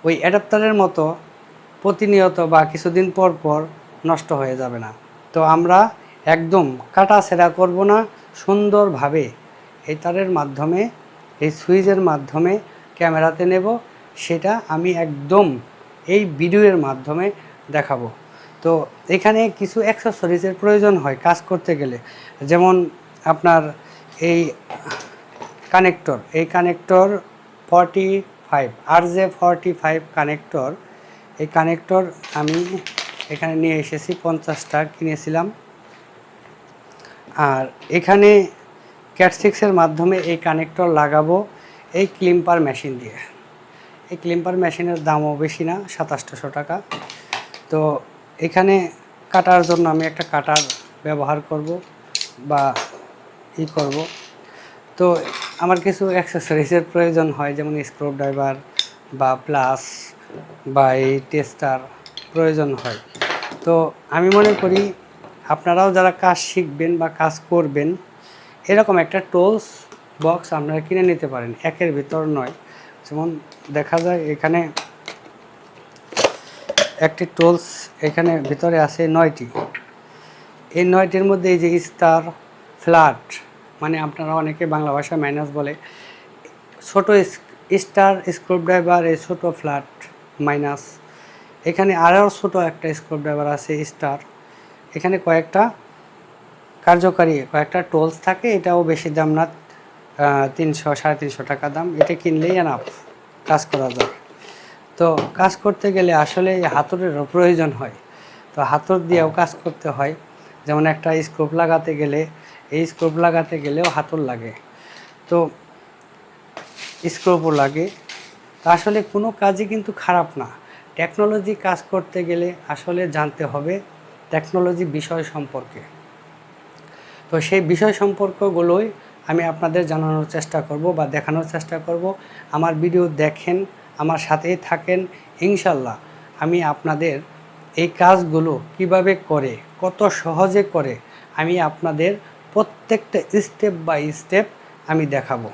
ওই অ্যাডাপ্টারের মতো প্রতিনিয়ত বা কিছুদিন পর পর নষ্ট হয়ে যাবে না। তো আমরা একদম কাটা ছেঁড়া করব না, সুন্দরভাবে এই তারের মাধ্যমে, এই সুইচের মাধ্যমে ক্যামেরাতে নেব, সেটা আমি একদম এই ভিডিওর মাধ্যমে দেখাবো। তো এখানে কিছু অ্যাক্সেসরিজের প্রয়োজন হয় কাজ করতে গেলে, যেমন আপনার এই কানেক্টর 45 RJ45 কানেক্টর। এই কানেক্টর আমি এখানে নিয়ে এসেছি, 50টা কিনেছিলাম। আর এখানে ক্যাট 6-এর মাধ্যমে এই কানেক্টর লাগাবো এই ক্লিম্পার মেশিন দিয়ে। এই ক্লিম্পার মেশিনের দামও বেশি না, 2700 টাকা। তো এখানে কাটার জন্য আমি একটা কাটার ব্যবহার করব বা করব। তো আমার কিছু অ্যাক্সেসরিজের প্রয়োজন হয়, যেমন স্ক্রু ড্রাইভার বা প্লাস বা এই টেস্টার প্রয়োজন হয়। তো আমি মনে করি আপনারাও যারা কাজ শিখবেন বা কাজ করবেন, এরকম একটা টুলস বক্স আপনারা কিনে নিতে পারেন, একের ভিতর নয়। যেমন দেখা যায় এখানে একটি টুলস এখানে ভিতরে আছে 9টি। এই 9টির মধ্যে এই যে স্টার, ফ্ল্যাট, মানে আপনারা অনেকে বাংলা ভাষায় মাইনাস বলে, ছোট স্টার স্ক্রুড্রাইভার, এই ছোট ফ্ল্যাট মাইনাস। এখানে আরও ছোট একটা স্ক্রুড্রাইভার আছে স্টার। এখানে কয়েকটা কার্যকারী কয়েকটা টুলস থাকে, এটাও বেশি দাম না, 300-350 টাকা দাম। এটা কিনলেই এনাফ, কাজ করা যায়। তো কাজ করতে গেলে আসলে হাতুড়েরও প্রয়োজন হয়, তো হাতুড় দিয়েও কাজ করতে হয়। যেমন একটা স্ক্রুপ লাগাতে গেলে, এই স্ক্রুপ লাগাতে গেলেও হাতুড় লাগে, তো স্ক্রুপও লাগে। তো আসলে কোনো কাজই কিন্তু খারাপ না। টেকনোলজি কাজ করতে গেলে আসলে জানতে হবে টেকনোলজি বিষয় সম্পর্কে। তো সেই বিষয় সম্পর্কগুলোই আমি আপনাদের জানানোর চেষ্টা করব বা দেখানোর চেষ্টা করব। আমার ভিডিও দেখেন, আমার সাথেই থাকেন, ইনশাল্লাহ আমি আপনাদের এই কাজগুলো কিভাবে করে, কত সহজে করে, আমি আপনাদের প্রত্যেকটা স্টেপ বাই স্টেপ আমি দেখাবো।